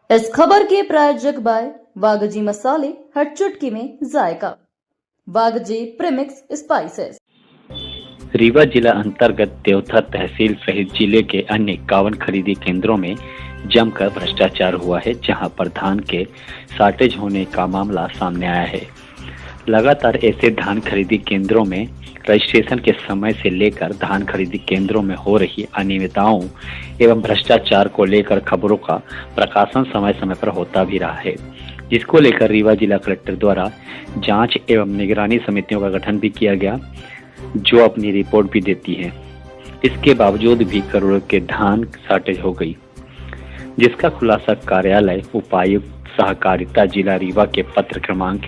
इस खबर के प्रायोजक बाय वागजी मसाले, हर चुटकी में जायका। वागजी प्रीमिक्स स्पाइसेस। रीवा जिला अंतर्गत देवथर तहसील सहित जिले के अन्य 51 खरीदी केंद्रों में जमकर भ्रष्टाचार हुआ है, जहां पर धान के शॉर्टेज होने का मामला सामने आया है। लगातार ऐसे धान खरीदी केंद्रों में रजिस्ट्रेशन के समय से लेकर धान खरीदी केंद्रों में हो रही अनियमितताओं एवं भ्रष्टाचार को लेकर खबरों का प्रकाशन समय समय पर होता भी रहा है, जिसको लेकर रीवा जिला कलेक्टर द्वारा जांच एवं निगरानी समितियों का गठन भी किया गया, जो अपनी रिपोर्ट भी देती है। इसके बावजूद भी करोड़ों के धान शॉर्टेज हो गई, जिसका खुलासा कार्यालय उपायुक्त सहकारिता जिला रीवा के पत्र क्रमांक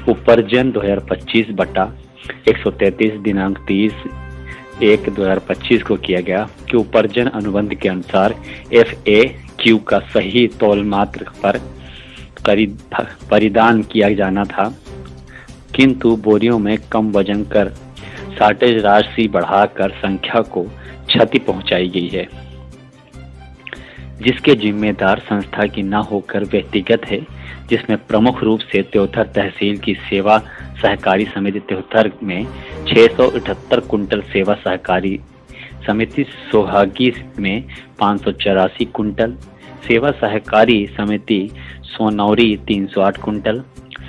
उपर्जन 2025/133 दिनांक 30/1/2025 को किया गया कि उपर्जन अनुबंध के अनुसार FAQ का सही तौल मात्र पर परिधान किया जाना था, किंतु बोरियों में कम वजन कर शॉर्टेज राशि बढ़ाकर संख्या को क्षति पहुंचाई गई है, जिसके जिम्मेदार संस्था की न होकर व्यक्तिगत है, जिसमें प्रमुख रूप से देवथर तहसील की सेवा सहकारी समिति देवथर में 678 कुंटल, सेवा सहकारी समिति सोहागी में 584 कुंटल, सेवा सहकारी समिति सोनौरी 308 कुंटल,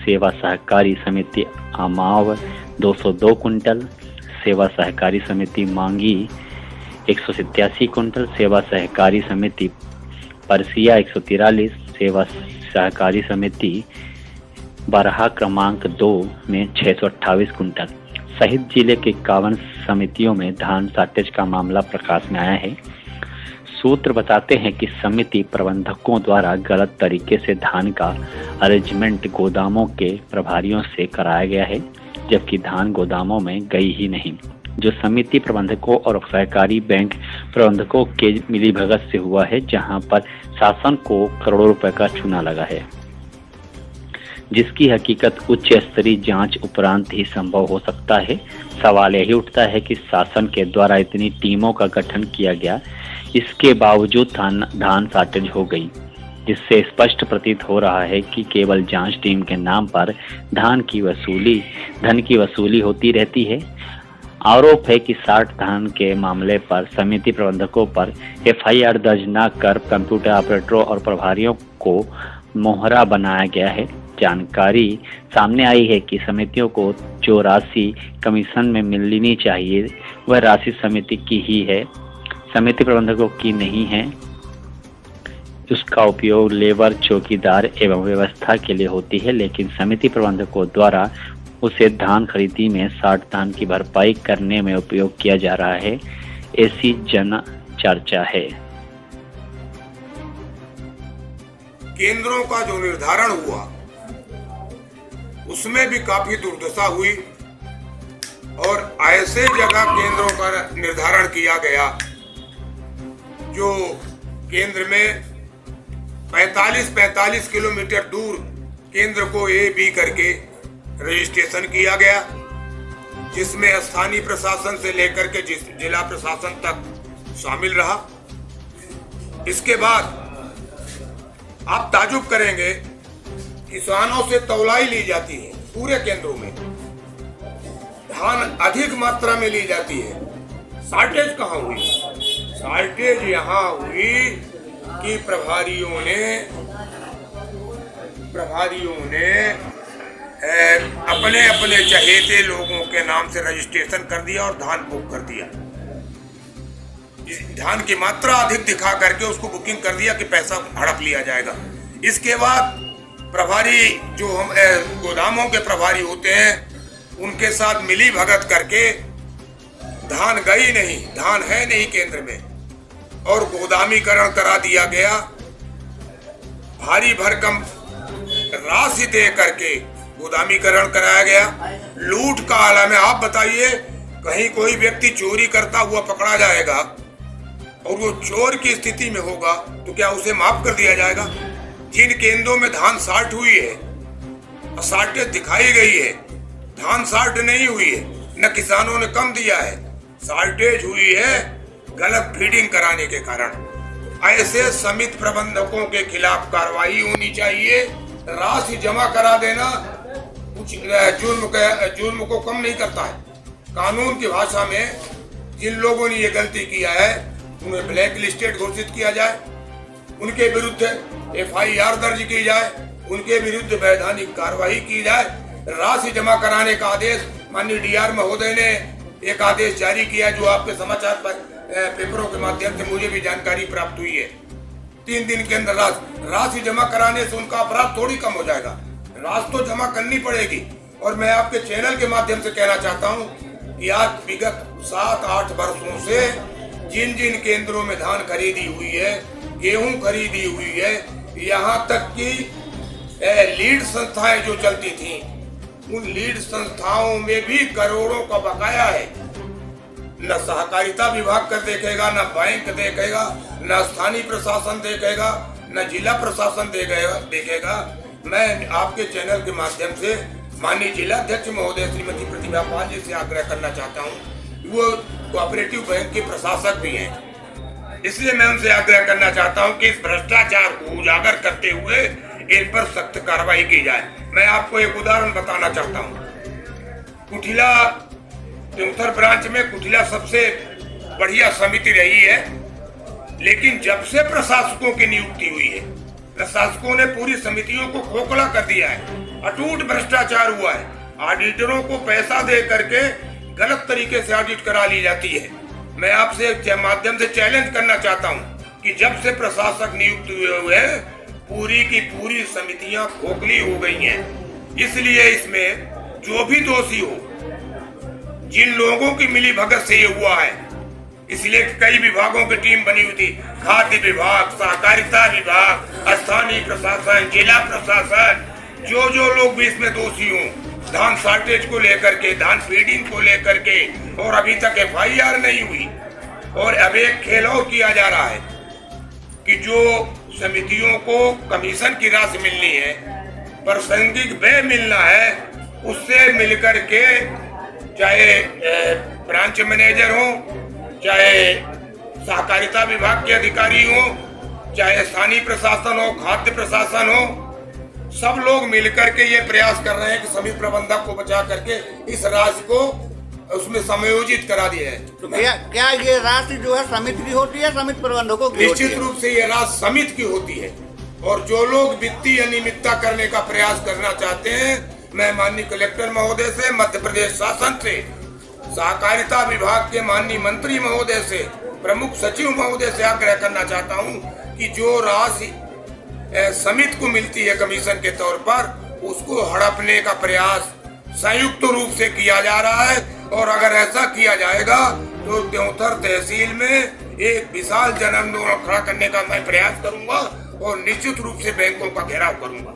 सेवा सहकारी समिति आमाव 202 कुंटल, सेवा सहकारी समिति मांगी 187 कुंटल, सेवा सहकारी समिति परसिया 143, सेवा सहकारी समिति बरहा क्रमांक 2 में 628 कुंटल सहित जिले के 51 समितियों में धान शॉर्टेज का मामला प्रकाश में आया है। सूत्र बताते हैं कि समिति प्रबंधकों द्वारा गलत तरीके से धान का अरेंजमेंट गोदामों के प्रभारियों से कराया गया है, जबकि धान गोदामों में गई ही नहीं, जो समिति प्रबंधकों और सहकारी बैंक प्रबंधकों के मिलीभगत से हुआ है, जहां पर शासन को करोड़ों रुपए का चूना लगा है, जिसकी हकीकत उच्च स्तरीय जांच उपरांत ही संभव हो सकता है। सवाल यही उठता है कि शासन के द्वारा इतनी टीमों का गठन किया गया, इसके बावजूद धान शॉर्टेज हो गई, जिससे स्पष्ट प्रतीत हो रहा है कि केवल जांच टीम के नाम पर धन की वसूली होती रहती है। आरोप है कि 60 धान के मामले पर समिति प्रबंधकों पर FIR दर्ज न कर कंप्यूटर ऑपरेटरों और प्रभारियों को मोहरा बनाया गया है। जानकारी सामने आई है कि समितियों को जो राशि कमीशन में मिलनी चाहिए वह राशि समिति की ही है, समिति प्रबंधकों की नहीं है। उसका उपयोग लेबर, चौकीदार एवं व्यवस्था के लिए होती है, लेकिन समिति प्रबंधकों द्वारा उसे धान खरीदी में 60 धान की भरपाई करने में उपयोग किया जा रहा है, ऐसी जन चर्चा है। केंद्रों का जो निर्धारण हुआ उसमें भी काफी दुर्दशा हुई और ऐसे जगह केंद्रों का निर्धारण किया गया जो केंद्र में 45 किलोमीटर दूर केंद्र को A-B करके रजिस्ट्रेशन किया गया, जिसमें स्थानीय प्रशासन से लेकर के जिला प्रशासन तक शामिल रहा। इसके बाद आप ताजुब करेंगे, किसानों से तौलाई ली जाती है, पूरे केंद्रों में धान अधिक मात्रा में ली जाती है। शॉर्टेज कहाँ हुई? शॉर्टेज यहाँ हुई कि प्रभारियों ने अपने अपने चहेते लोगों के नाम से रजिस्ट्रेशन कर दिया और धान बुक कर दिया। धान की मात्रा अधिक दिखा करके उसको बुकिंग कर दिया कि पैसा हड़प लिया जाएगा। इसके बाद प्रभारी जो हम गोदामों के प्रभारी होते हैं उनके साथ मिली भगत करके धान गई नहीं, धान है नहीं केंद्र में, और गोदामीकरण करा दिया गया। भारी भरकम राशि दे करके गोदामीकरण कराया गया। लूट का आलम है। आप बताइए, कहीं कोई व्यक्ति चोरी करता हुआ पकड़ा जाएगा और वो चोर की स्थिति में होगा तो क्या उसे माफ कर दिया जाएगा? जिन केंद्रों में धान शॉर्ट हुई है, शॉर्टेज दिखाई गई है, धान शॉर्ट नहीं हुई है, न किसानों ने कम दिया है, शॉर्टेज हुई है गलत फीडिंग कराने के कारण। ऐसे समिति प्रबंधकों के खिलाफ कार्रवाई होनी चाहिए। राशि जमा करा देना कुछ जुर्म को कम नहीं करता है। कानून की भाषा में जिन लोगों ने ये गलती किया है उन्हें ब्लैक लिस्टेड घोषित किया जाए, उनके विरुद्ध FIR दर्ज की जाए, उनके विरुद्ध वैधानिक कार्रवाई की जाए। राशि जमा कराने का आदेश माननीय DR महोदय ने एक आदेश जारी किया, जो आपके समाचार पेपरों के माध्यम से मुझे भी जानकारी प्राप्त हुई है। 3 दिन के अंदर राशि जमा कराने से उनका अपराध थोड़ी कम हो जाएगा, राशि तो जमा करनी पड़ेगी। और मैं आपके चैनल के माध्यम से कहना चाहता हूं कि आज विगत 7-8 वर्षों से जिन जिन केंद्रों में धान खरीदी हुई है, गेहूं खरीदी हुई है, यहाँ तक कि लीड संस्थाएं जो चलती थी, उन लीड संस्थाओं में भी करोड़ों का बकाया है। न सहकारिता विभाग कर देखेगा, न बैंक देखेगा, न स्थानीय प्रशासन देखेगा, न जिला प्रशासन देखेगा। मैं आपके चैनल के माध्यम से माननीय जिला अध्यक्ष महोदय श्रीमती प्रतिभा पाल जी से आग्रह करना चाहता हूँ, वो कोऑपरेटिव बैंक के प्रशासक भी हैं, इसलिए मैं उनसे आग्रह करना चाहता हूँ कि इस भ्रष्टाचार को उजागर करते हुए इन पर सख्त कार्रवाई की जाए। मैं आपको एक उदाहरण बताना चाहता हूँ। कुठिला उत्तर ब्रांच में कुठिला सबसे बढ़िया समिति रही है, लेकिन जब से प्रशासकों की नियुक्ति हुई है, प्रशासकों ने पूरी समितियों को खोखला कर दिया है। अटूट भ्रष्टाचार हुआ है। ऑडिटरों को पैसा दे करके गलत तरीके से ऑडिट करा ली जाती है। मैं आपसे माध्यम से चैलेंज करना चाहता हूं कि जब से प्रशासक नियुक्त हुए हैं, पूरी की पूरी समितियां खोखली हो गई हैं। इसलिए इसमें जो भी दोषी हो, जिन लोगों की मिली भगत से ये हुआ है, इसलिए कई विभागों की टीम बनी हुई थी। खाद्य विभाग, सहकारिता विभाग, स्थानीय प्रशासन, जिला प्रशासन, जो लोग भी इसमें दोषी हों, धान शॉर्टेज को लेकर के, धान फीडिंग को लेकर के, और अभी तक FIR नहीं हुई। और अब एक खेल और किया जा रहा है कि जो समितियों को कमीशन की राशि मिलनी है, प्रासंगिक व्यय मिलना है, उससे मिलकर के चाहे ब्रांच मैनेजर हो, चाहे सहकारिता विभाग के अधिकारी हो, चाहे स्थानीय प्रशासन हो, खाद्य प्रशासन हो, सब लोग मिलकर के ये प्रयास कर रहे हैं कि समिति प्रबंधक को बचा करके इस राशि को उसमें समायोजित करा दिया है। तो क्या ये राशि जो है समिति की होती है, समिति प्रबंधकों की? निश्चित रूप से ये राशि समिति की होती है। और जो लोग वित्तीय अनियमितता करने का प्रयास करना चाहते हैं, मैं माननीय कलेक्टर महोदय से, मध्य प्रदेश शासन से, सहकारिता विभाग के माननीय मंत्री महोदय से, प्रमुख सचिव महोदय से आग्रह करना चाहता हूँ कि जो राशि समिति को मिलती है कमीशन के तौर पर, उसको हड़पने का प्रयास संयुक्त रूप से किया जा रहा है। और अगर ऐसा किया जाएगा तो त्योंथर तहसील में एक विशाल जन आंदोलन खड़ा करने का मैं प्रयास करूंगा और निश्चित रूप से बैंकों का घेराव करूंगा।